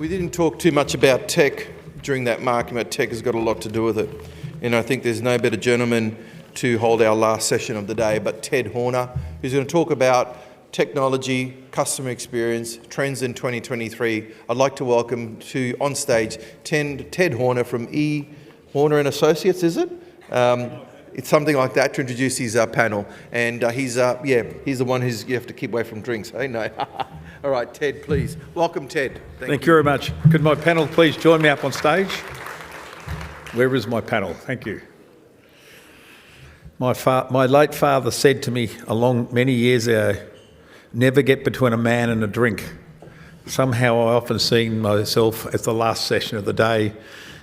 We didn't talk too much about tech during that mark, but tech has got a lot to do with it. And I think there's no better gentleman to hold our last session of the day, but Ted Horner, who's going to talk about technology, customer experience, trends in 2023. I'd like to welcome to on stage Ted Horner from Horner and Associates, is it? It's something like that, to introduce his panel. And he's the one who's you have to keep away from drinks. Hey, no. All right, Ted, please. Welcome, Ted. Thank you very much. Could my panel please join me up on stage? Where is my panel? Thank you. My late father said to me many years ago, never get between a man and a drink. Somehow I often seen myself as the last session of the day,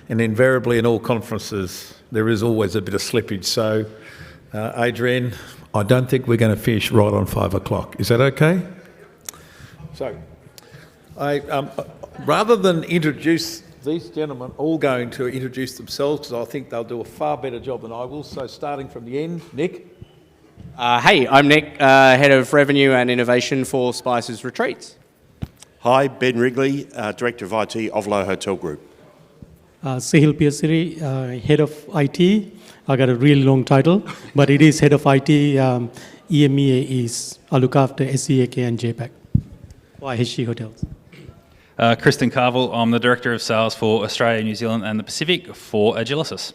and invariably in all conferences there is always a bit of slippage. So, Adrian, I don't think we're going to finish right on 5 o'clock. Is that okay? So, rather than introduce these gentlemen, all going to introduce themselves, because I think they'll do a far better job than I will. So, starting from the end, Nick. Hey, I'm Nick, Head of Revenue and Innovation for Spices Retreats. Hi, Ben Wrigley, Director of IT, Ovolo Hotel Group. Sihil, Piyasiri, Head of IT. I got a really long title, but it is Head of IT. EMEA is, I look after SEAK and JPAC for IHG Hotels. Kristin, Carville, I'm the Director of Sales for Australia, New Zealand and the Pacific for Agilysys.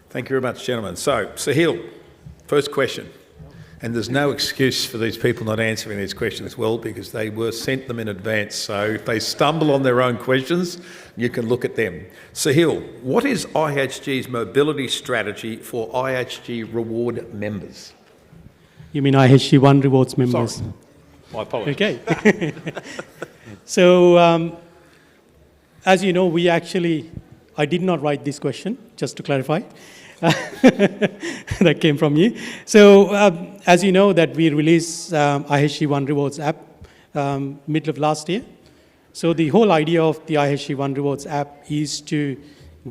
Thank you very much, gentlemen. So, Sihil, first question. And there's no excuse for these people not answering these questions well, because they were sent them in advance. So if they stumble on their own questions, you can look at them. Sihil, what is IHG's mobility strategy for IHG Reward members? You mean IHG One Rewards members? Sorry. My apologies. Okay. So, as you know, I did not write this question, just to clarify. That came from you. So, as you know, that we released IHG One Rewards app middle of last year. So the whole idea of the IHG One Rewards app is to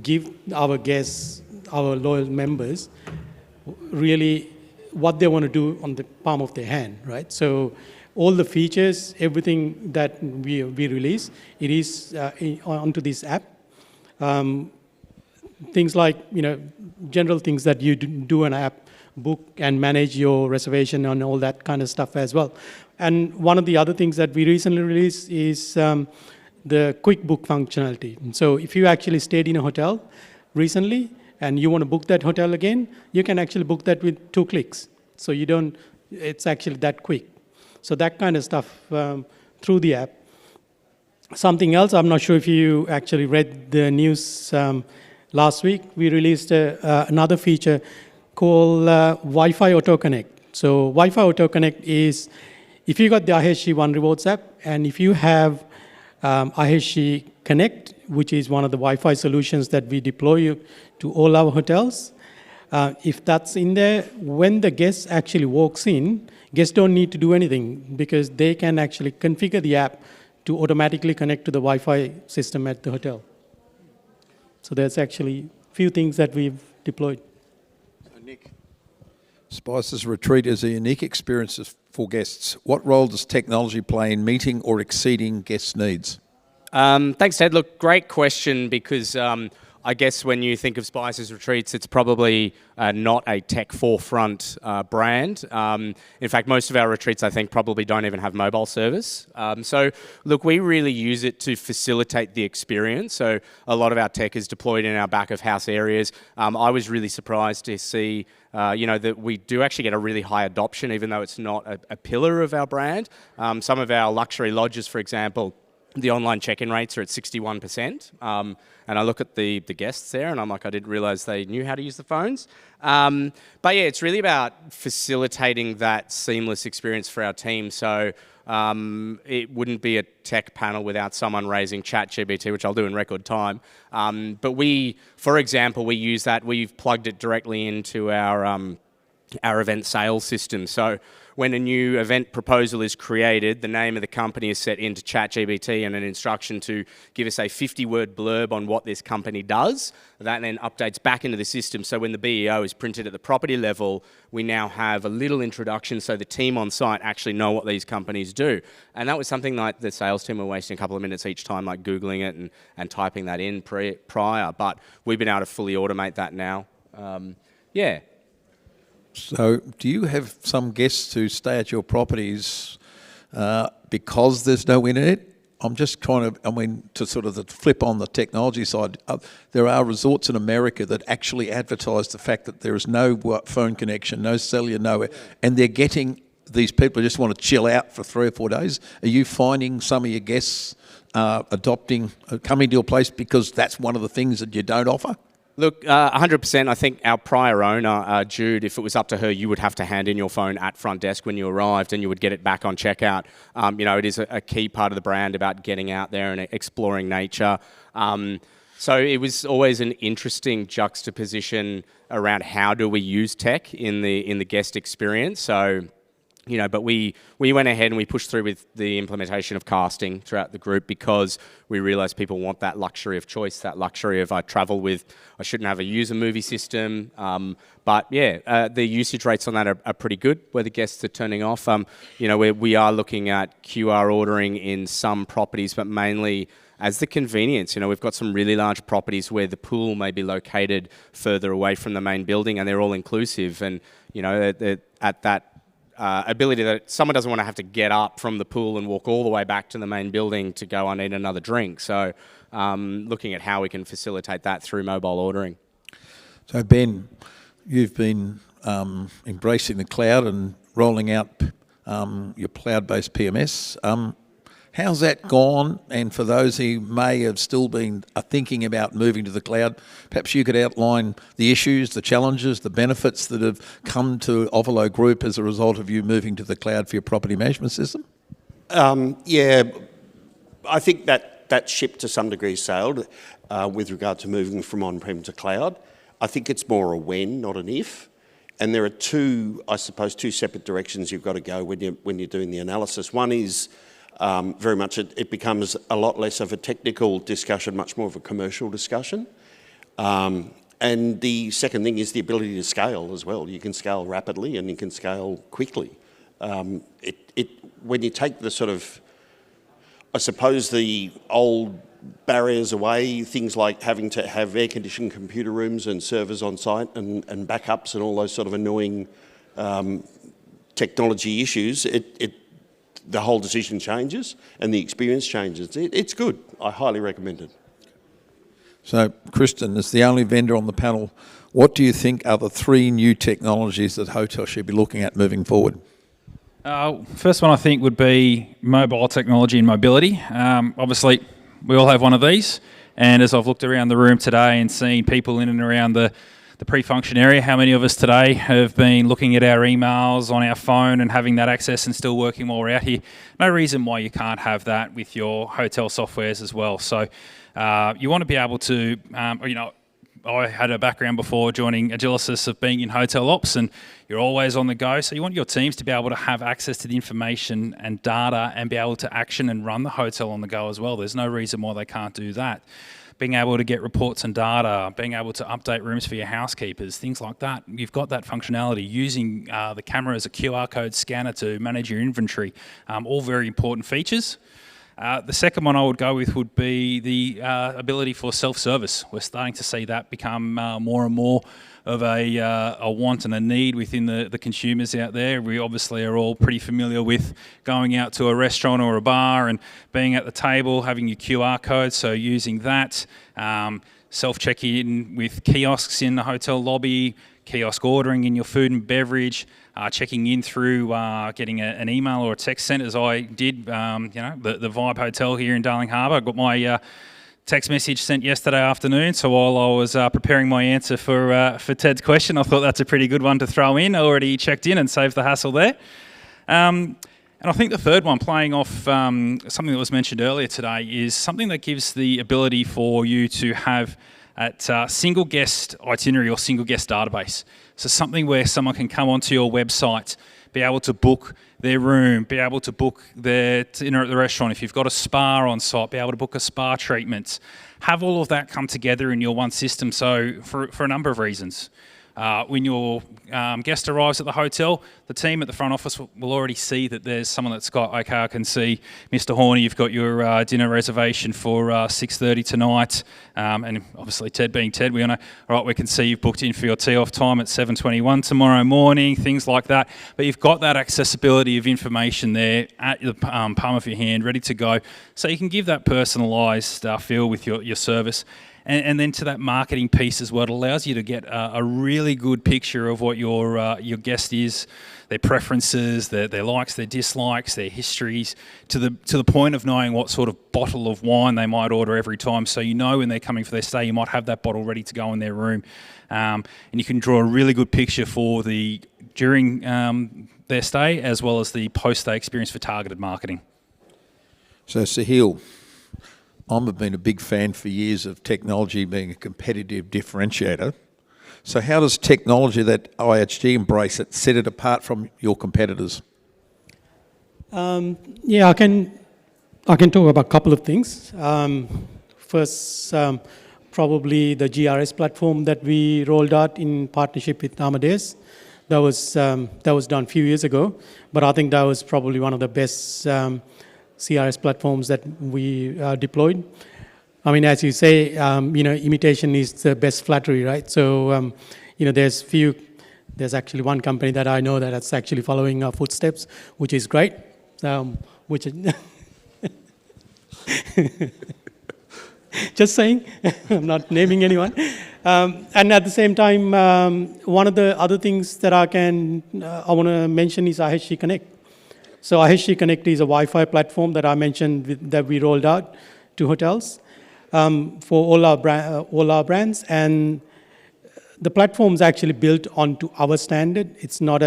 give our guests, our loyal members, really what they want to do on the palm of their hand, right? So all the features, everything that we release, it is onto this app. Things like, general things that you do an app, book and manage your reservation and all that kind of stuff as well. And one of the other things that we recently released is the quick book functionality. So if you actually stayed in a hotel recently and you want to book that hotel again, you can actually book that with 2 clicks. So it's actually that quick. So that kind of stuff through the app. Something else, I'm not sure if you actually read the news last week, we released another feature called Wi-Fi Auto Connect. So Wi-Fi Auto Connect is, if you got the IHG One Rewards app, and if you have IHG Connect, which is one of the Wi-Fi solutions that we deploy to all our hotels, if that's in there, when the guest actually walks in, guests don't need to do anything, because they can actually configure the app to automatically connect to the Wi-Fi system at the hotel. So there's actually a few things that we've deployed. So Nick, Spices Retreat is a unique experience for guests. What role does technology play in meeting or exceeding guests' needs? Thanks, Ted. Look, great question, because I guess when you think of Spices Retreats, it's probably not a tech forefront brand. In fact, most of our retreats, I think, probably don't even have mobile service. So, look, we really use it to facilitate the experience. So a lot of our tech is deployed in our back of house areas. I was really surprised to see that we do actually get a really high adoption, even though it's not a pillar of our brand. Some of our luxury lodges, for example, the online check-in rates are at 61%. And I look at the guests there and I'm like, I didn't realize they knew how to use the phones. But yeah, it's really about facilitating that seamless experience for our team. So it wouldn't be a tech panel without someone raising ChatGPT, which I'll do in record time. But for example, we use that. We've plugged it directly into our event sales system. So when a new event proposal is created, the name of the company is set into ChatGPT and an instruction to give us a 50-word blurb on what this company does. That then updates back into the system. So when the BEO is printed at the property level, we now have a little introduction so the team on site actually know what these companies do. And that was something like the sales team were wasting a couple of minutes each time, like Googling it and typing that in prior. But we've been able to fully automate that now. Yeah. So do you have some guests who stay at your properties because there's no internet? I'm just trying to sort of flip on the technology side. There are resorts in America that actually advertise the fact that there is no phone connection, no cellular, nowhere, and they're getting these people who just want to chill out for 3 or 4 days. Are you finding some of your guests coming to your place because that's one of the things that you don't offer? Look, 100%. I think our prior owner, Jude, if it was up to her, you would have to hand in your phone at front desk when you arrived and you would get it back on checkout. It is a key part of the brand about getting out there and exploring nature. So it was always an interesting juxtaposition around how do we use tech in the guest experience. So, but we went ahead and we pushed through with the implementation of casting throughout the group because we realised people want that luxury of choice, that luxury of I shouldn't have a user movie system. The usage rates on that are pretty good where the guests are turning off. We are looking at QR ordering in some properties, but mainly as the convenience. We've got some really large properties where the pool may be located further away from the main building and they're all inclusive. And, at that ability that someone doesn't want to have to get up from the pool and walk all the way back to the main building to go, I need another drink. So looking at how we can facilitate that through mobile ordering. So Ben, you've been embracing the cloud and rolling out your cloud-based PMS. How's that gone? And for those who may have still been thinking about moving to the cloud, perhaps you could outline the issues, the challenges, the benefits that have come to Ovolo Group as a result of you moving to the cloud for your property management system? I think that ship to some degree sailed with regard to moving from on-prem to cloud. I think it's more a when, not an if. And there are two separate directions you've got to go when you're doing the analysis. One is very much it becomes a lot less of a technical discussion, much more of a commercial discussion. And the second thing is the ability to scale as well. You can scale rapidly and you can scale quickly. When you take the sort of, I suppose, the old barriers away, things like having to have air-conditioned computer rooms and servers on site and backups and all those sort of annoying technology issues, the whole decision changes and the experience changes. It's good. I highly recommend it. So, Kristin, as the only vendor on the panel, what do you think are the 3 new technologies that hotels should be looking at moving forward? First one I think would be mobile technology and mobility. Obviously, we all have one of these. And as I've looked around the room today and seen people in and around the pre-function area, how many of us today have been looking at our emails on our phone and having that access and still working while we're out here? No reason why you can't have that with your hotel softwares as well. So you want to be able to, I had a background before joining Agilysys of being in hotel ops, and you're always on the go. So you want your teams to be able to have access to the information and data and be able to action and run the hotel on the go as well. There's no reason why they can't do that. Being able to get reports and data, being able to update rooms for your housekeepers, things like that. You've got that functionality. Using the camera as a QR code scanner to manage your inventory, all very important features. The second one I would go with would be the ability for self-service. We're starting to see that become more and more of a want and a need within the consumers out there. We obviously are all pretty familiar with going out to a restaurant or a bar and being at the table, having your QR code, so using that. Self-check-in with kiosks in the hotel lobby, kiosk ordering in your food and beverage, checking in through getting an email or a text sent, as I did, the Vibe Hotel here in Darling Harbour. I got my text message sent yesterday afternoon, so while I was preparing my answer for Ted's question, I thought that's a pretty good one to throw in. I already checked in and saved the hassle there. And I think the third one, playing off something that was mentioned earlier today, is something that gives the ability for you to have at single guest itinerary or single guest database. So something where someone can come onto your website, be able to book their room, be able to book their dinner at the restaurant. If you've got a spa on site, be able to book a spa treatment. Have all of that come together in your one system. So for a number of reasons. When your guest arrives at the hotel, the team at the front office will already see that there's someone that's got, okay, I can see Mr. Horner, you've got your dinner reservation for 6:30 tonight. And obviously Ted being Ted, we all know, all right, we can see you've booked in for your tee-off time at 7:21 tomorrow morning, things like that. But you've got that accessibility of information there at the palm of your hand, ready to go. So you can give that personalised feel with your service. And then to that marketing piece as well, it allows you to get a really good picture of what your guest is, their preferences, their likes, their dislikes, their histories, to the point of knowing what sort of bottle of wine they might order every time. So you know when they're coming for their stay, you might have that bottle ready to go in their room, and you can draw a really good picture for the during their stay as well as the post-stay experience for targeted marketing. So Sihil, I've been a big fan for years of technology being a competitive differentiator. So how does technology that IHG embrace it set it apart from your competitors? Yeah, I can talk about a couple of things. First, probably the GRS platform that we rolled out in partnership with Amadeus. That was done a few years ago, but I think that was probably one of the best CRS platforms that we deployed. I mean, as you say, imitation is the best flattery, right? So, there's actually one company that I know that's actually following our footsteps, which is great. Just saying, I'm not naming anyone. And at the same time, one of the other things that I want to mention is IHG Connect. So IHG Connect is a Wi-Fi platform that I mentioned that we rolled out to hotels for all our brands, and the platform is actually built onto our standard. It's not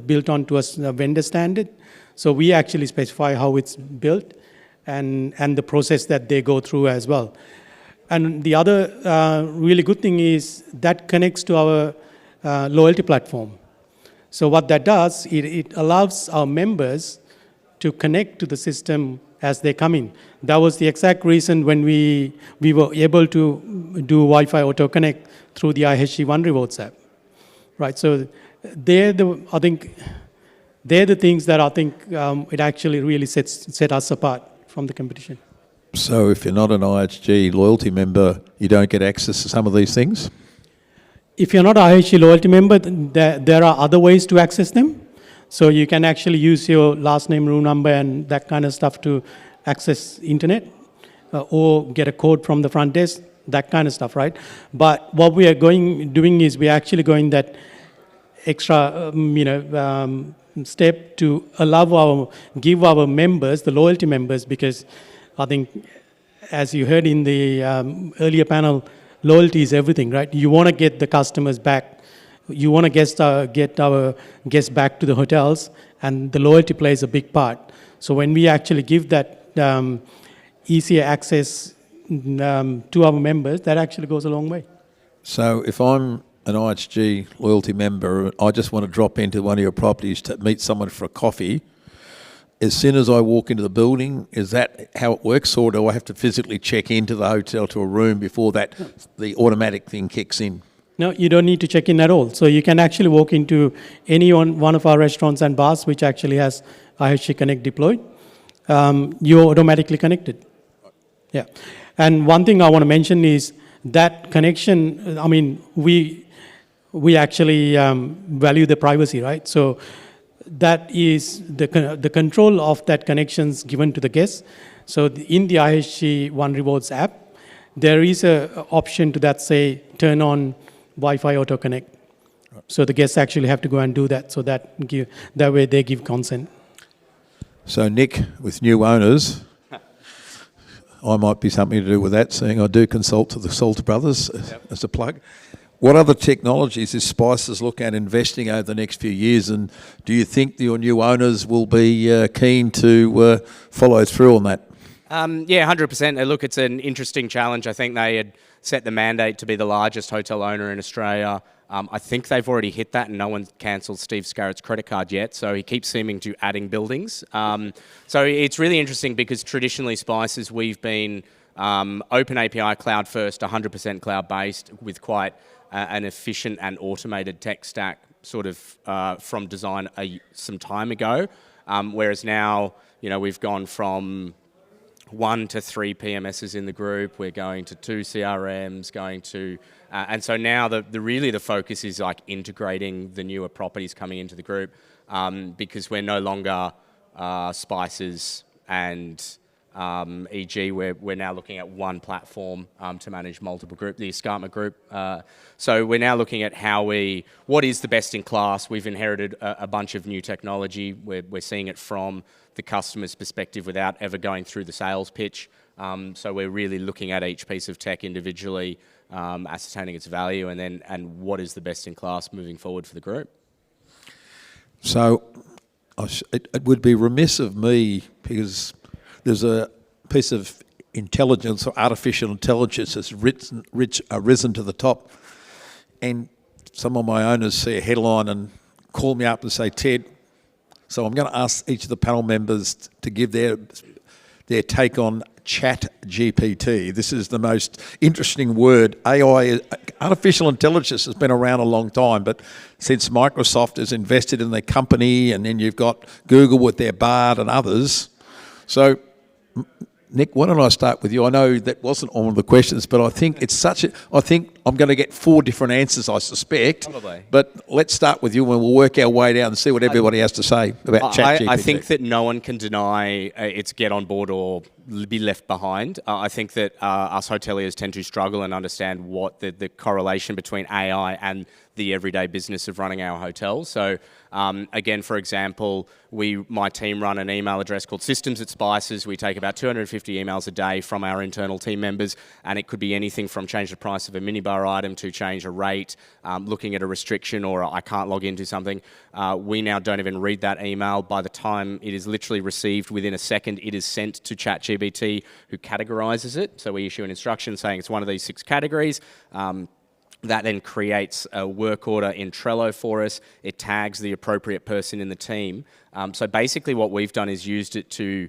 built onto a vendor standard. So we actually specify how it's built and the process that they go through as well. And the other really good thing is that connects to our loyalty platform. So what that does, it allows our members to connect to the system as they come in. That was the exact reason when we were able to do Wi-Fi Auto Connect through the IHG One Rewards app, right? So they're the things that I think it actually really set us apart from the competition. So if you're not an IHG loyalty member, you don't get access to some of these things? If you're not an IHG loyalty member, there are other ways to access them. So you can actually use your last name, room number, and that kind of stuff to access internet, or get a code from the front desk, that kind of stuff, right? But what we are doing is we're actually going that extra, step to give our members, the loyalty members, because I think, as you heard in the earlier panel, loyalty is everything, right? You want to get the customers back. You want to get our guests back to the hotels, and the loyalty plays a big part. So when we actually give that easier access to our members, that actually goes a long way. So if I'm an IHG loyalty member, I just want to drop into one of your properties to meet someone for a coffee, as soon as I walk into the building, is that how it works, or do I have to physically check into the hotel to a room before the automatic thing kicks in? No, you don't need to check in at all. So you can actually walk into any one of our restaurants and bars which actually has IHG Connect deployed. You're automatically connected. Yeah. And one thing I want to mention is that connection, I mean, we actually value the privacy, right? So that is the control of that connections given to the guests. So in the IHG One Rewards app, there is an option to that say turn on Wi-Fi Auto Connect. So the guests actually have to go and do that. So that way they give consent. So Nick, with new owners, I might be something to do with that, seeing I do consult to the Salter Brothers as a plug. What other technologies is Spices look at investing over the next few years, and do you think your new owners will be keen to follow through on that? Yeah, 100%. Look, it's an interesting challenge. I think they had set the mandate to be the largest hotel owner in Australia. I think they've already hit that, and no one's cancelled Steve Scarrett's credit card yet, so he keeps seeming to adding buildings. So it's really interesting because traditionally Spices, we've been open API cloud first, 100% cloud-based with quite an efficient and automated tech stack sort of from design some time ago, whereas now, we've gone from 1 to 3 PMSs in the group. We're going to 2 CRMs, and so now the focus is like integrating the newer properties coming into the group, because we're no longer Spices and e.g. we're now looking at one platform to manage multiple group, the Escarpment Group. So we're now looking at what is the best in class. We've inherited a bunch of new technology. We're seeing it from the customer's perspective without ever going through the sales pitch. So we're really looking at each piece of tech individually, ascertaining its value, and what is the best in class moving forward for the group. So it would be remiss of me, because there's a piece of intelligence or artificial intelligence that's risen to the top, and some of my owners see a headline and call me up and say, Ted, so I'm going to ask each of the panel members to give their take on Chat GPT. This is the most interesting word. AI, artificial intelligence, has been around a long time, but since Microsoft has invested in their company, and then you've got Google with their Bard and others. So, Nick, why don't I start with you? I know that wasn't one of the questions, but I think I think I'm going to get 4 different answers, I suspect. Probably. But let's start with you, and we'll work our way down and see what everybody has to say about ChatGPT. I think that no one can deny it's get on board or be left behind. I think that us hoteliers tend to struggle and understand what the correlation between AI and the everyday business of running our hotels. So again, for example, my team run an email address called Systems@Spices. We take about 250 emails a day from our internal team members, and it could be anything from change the price of a minibar item to change a rate, looking at a restriction, or I can't log into something. We now don't even read that email. By the time it is literally received, within a second, it is sent to ChatGPT, who categorises it. So we issue an instruction saying it's one of these 6 categories. That then creates a work order in Trello for us. It tags the appropriate person in the team. So basically what we've done is used it to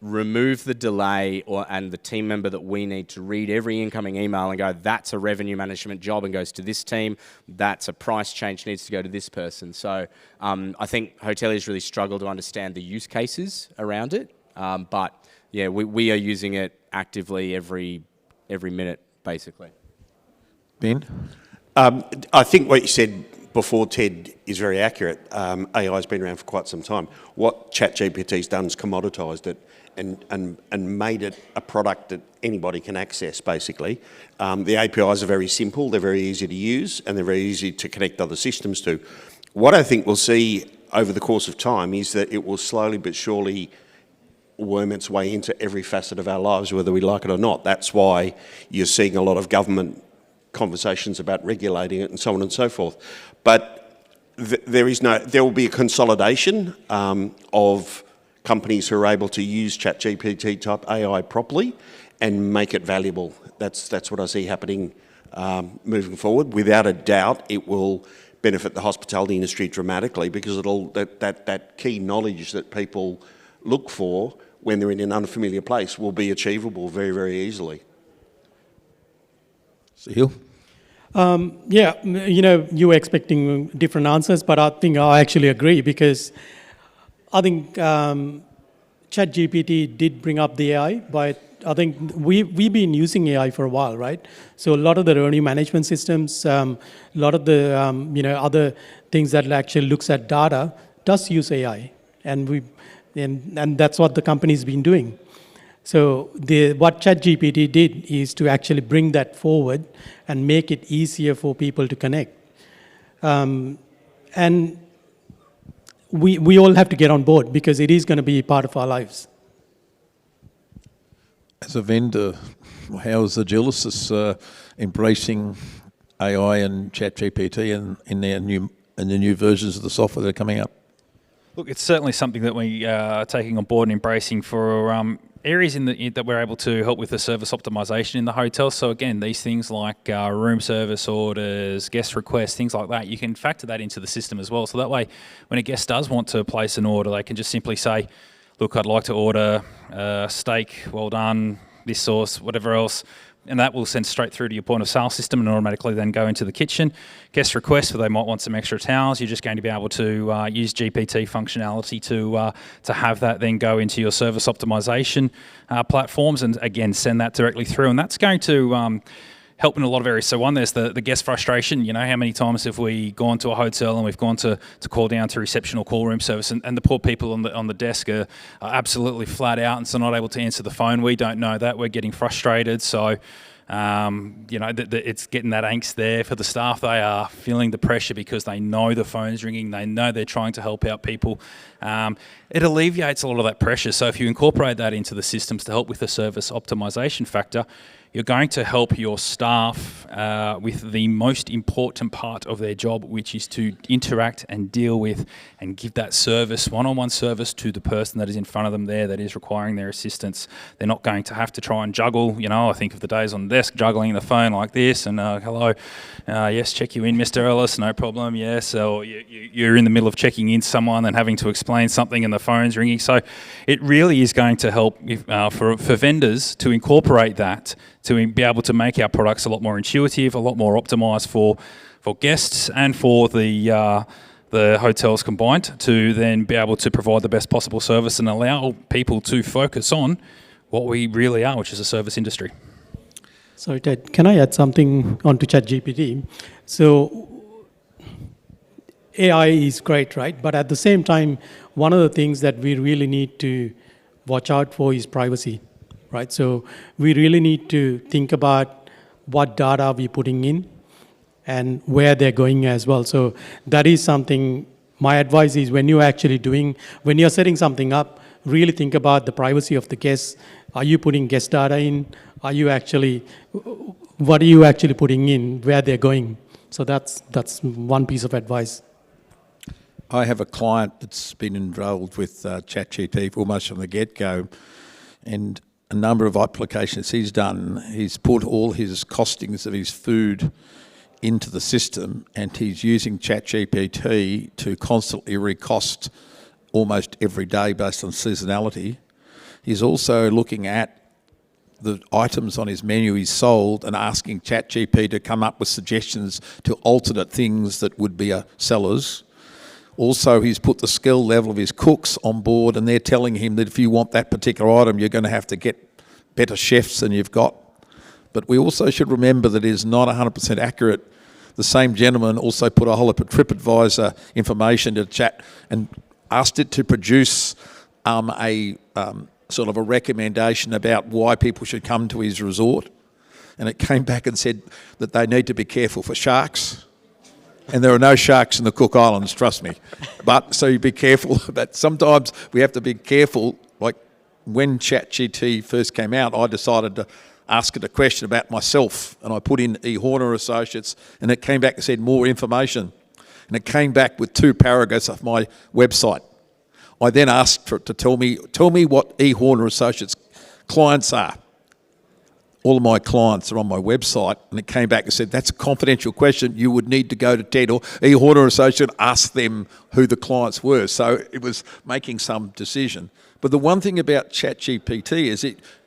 remove the delay and the team member that we need to read every incoming email and go, that's a revenue management job and goes to this team. That's a price change, needs to go to this person. So I think hoteliers really struggle to understand the use cases around it. But yeah, we are using it actively every minute, basically. Ben? I think what you said before, Ted, is very accurate. AI has been around for quite some time. What ChatGPT's done is commoditised it and made it a product that anybody can access, basically. The APIs are very simple, they're very easy to use, and they're very easy to connect other systems to. What I think we'll see over the course of time is that it will slowly but surely worm its way into every facet of our lives, whether we like it or not. That's why you're seeing a lot of government conversations about regulating it and so on and so forth. But there will be a consolidation of companies who are able to use ChatGPT type AI properly and make it valuable. That's what I see happening moving forward. Without a doubt, it will benefit the hospitality industry dramatically, because that key knowledge that people look for when they're in an unfamiliar place will be achievable very, very easily. Sihil? Yeah, you were expecting different answers, but I think I actually agree, because I think ChatGPT did bring up the AI, but I think we've been using AI for a while, right? So a lot of the revenue management systems, a lot of the other things that actually looks at data does use AI, and that's what the company's been doing. So what ChatGPT did is to actually bring that forward and make it easier for people to connect. And we all have to get on board, because it is going to be part of our lives. As a vendor, how is Agilysys embracing AI and ChatGPT in the new versions of the software that are coming up? Look, it's certainly something that we are taking on board and embracing for areas that we're able to help with the service optimization in the hotel. So again, these things like room service orders, guest requests, things like that, you can factor that into the system as well. So that way, when a guest does want to place an order, they can just simply say, look, I'd like to order steak, well done, this sauce, whatever else, and that will send straight through to your point of sale system and automatically then go into the kitchen. Guest requests, where they might want some extra towels, you're just going to be able to use GPT functionality to have that then go into your service optimization platforms and again send that directly through. And that's going to help in a lot of areas. So one, there's the guest frustration. You know, how many times have we gone to a hotel and we've gone to call down to reception or call room service, and the poor people on the desk are absolutely flat out and so not able to answer the phone. We don't know that. We're getting frustrated. So, it's getting that angst there for the staff. They are feeling the pressure because they know the phone's ringing. They know they're trying to help out people. It alleviates a lot of that pressure. So if you incorporate that into the systems to help with the service optimization factor, you're going to help your staff with the most important part of their job, which is to interact and deal with and give that service, one-on-one service to the person that is in front of them there that is requiring their assistance. They're not going to have to try and juggle. You know, I think of the days on the desk juggling the phone like this and hello, yes, check you in, Mr. Ellis, no problem, yes. Or you're in the middle of checking in someone and having to explain something and the phone's ringing. So it really is going to help for vendors to incorporate that, to be able to make our products a lot more intuitive, a lot more optimised for guests and for the hotels combined, to then be able to provide the best possible service and allow people to focus on what we really are, which is a service industry. Sorry, Ted, can I add something onto ChatGPT? So AI is great, right? But at the same time, one of the things that we really need to watch out for is privacy, right? So we really need to think about what data we're putting in and where they're going as well. So that is something, my advice is when you're setting something up, really think about the privacy of the guests. Are you putting guest data in? What are you actually putting in, where they're going? So that's one piece of advice. I have a client that's been enrolled with ChatGPT almost from the get-go, and a number of applications he's done, he's put all his costings of his food into the system, and he's using ChatGPT to constantly recost almost every day based on seasonality. He's also looking at the items on his menu he's sold and asking ChatGPT to come up with suggestions to alternate things that would be sellers. Also, he's put the skill level of his cooks on board, and they're telling him that if you want that particular item, you're going to have to get better chefs than you've got. But we also should remember that it is not 100% accurate. The same gentleman also put a whole heap of TripAdvisor information to chat and asked it to produce a sort of a recommendation about why people should come to his resort. And it came back and said that they need to be careful for sharks. And there are no sharks in the Cook Islands, trust me. But so you be careful. But sometimes we have to be careful. Like when ChatGPT first came out, I decided to ask it a question about myself, and I put in E. Horner Associates, and it came back and said more information. And it came back with 2 paragraphs of my website. I then asked for it to tell me what E. Horner Associates clients are. All of my clients are on my website, and it came back and said, that's a confidential question. You would need to go to Ted or E. Horner Associate, ask them who the clients were. So it was making some decision. But the one thing about ChatGPT is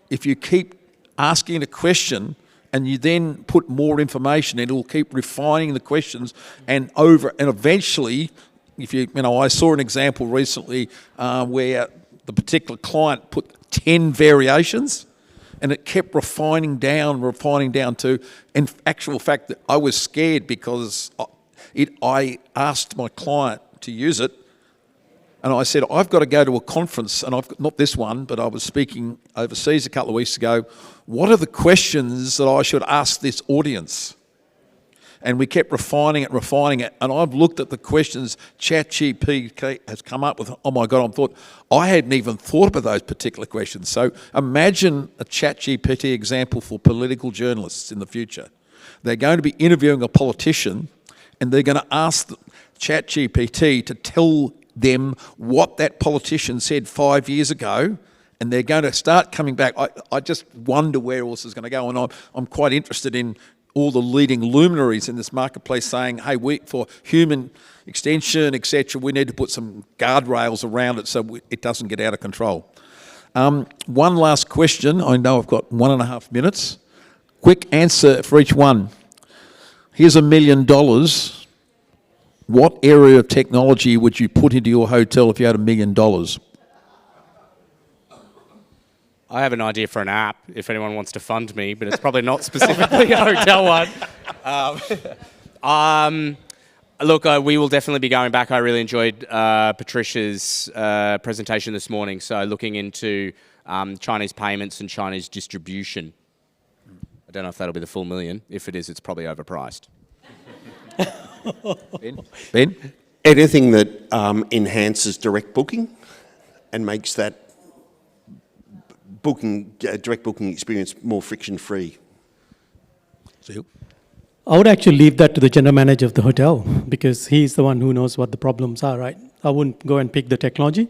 if you keep asking a question and you then put more information, it will keep refining the questions and eventually, I saw an example recently where the particular client put 10 variations, and it kept refining down to, in actual fact, that I was scared because I asked my client to use it, and I said, I've got to go to a conference, and not this one, but I was speaking overseas a couple of weeks ago. What are the questions that I should ask this audience? And we kept refining it, and I've looked at the questions ChatGPT has come up with. Oh my God, I hadn't even thought about those particular questions. So imagine a ChatGPT example for political journalists in the future. They're going to be interviewing a politician, and they're going to ask ChatGPT to tell them what that politician said 5 years ago, and they're going to start coming back. I just wonder where all this is going to go, and I'm quite interested in all the leading luminaries in this marketplace saying, hey, for human extension, etc., we need to put some guardrails around it so it doesn't get out of control. One last question. I know I've got 1.5 minutes. Quick answer for each one. Here's $1 million. What area of technology would you put into your hotel if you had $1 million? I have an idea for an app if anyone wants to fund me, but it's probably not specifically a hotel one. Look, we will definitely be going back. I really enjoyed Patricia's presentation this morning. So looking into Chinese payments and Chinese distribution. I don't know if that'll be the full $1 million. If it is, it's probably overpriced. Ben? Anything that enhances direct booking and makes that direct booking experience more friction-free. Sihil? I would actually leave that to the general manager of the hotel because he's the one who knows what the problems are, right? I wouldn't go and pick the technology.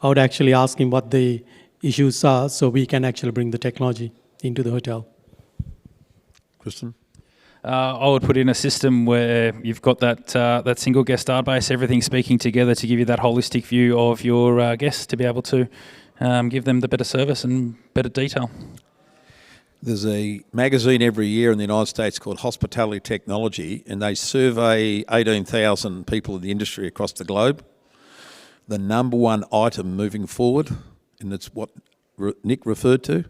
I would actually ask him what the issues are so we can actually bring the technology into the hotel. Kristin? I would put in a system where you've got that single guest database, everything speaking together to give you that holistic view of your guests to be able to give them the better service and better detail. There's a magazine every year in the United States called Hospitality Technology, and they survey 18,000 people in the industry across the globe. The number one item moving forward, and it's what Nick referred to,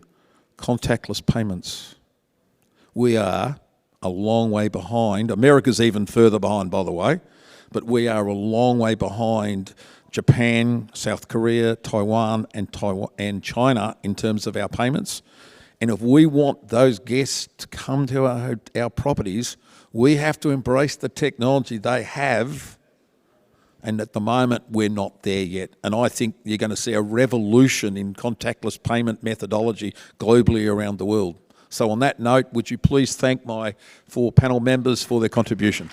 contactless payments. We are a long way behind. America's even further behind, by the way, but we are a long way behind Japan, South Korea, Taiwan, and China in terms of our payments. And if we want those guests to come to our properties, we have to embrace the technology they have. And at the moment, we're not there yet. And I think you're going to see a revolution in contactless payment methodology globally around the world. So on that note, would you please thank my 4 panel members for their contribution?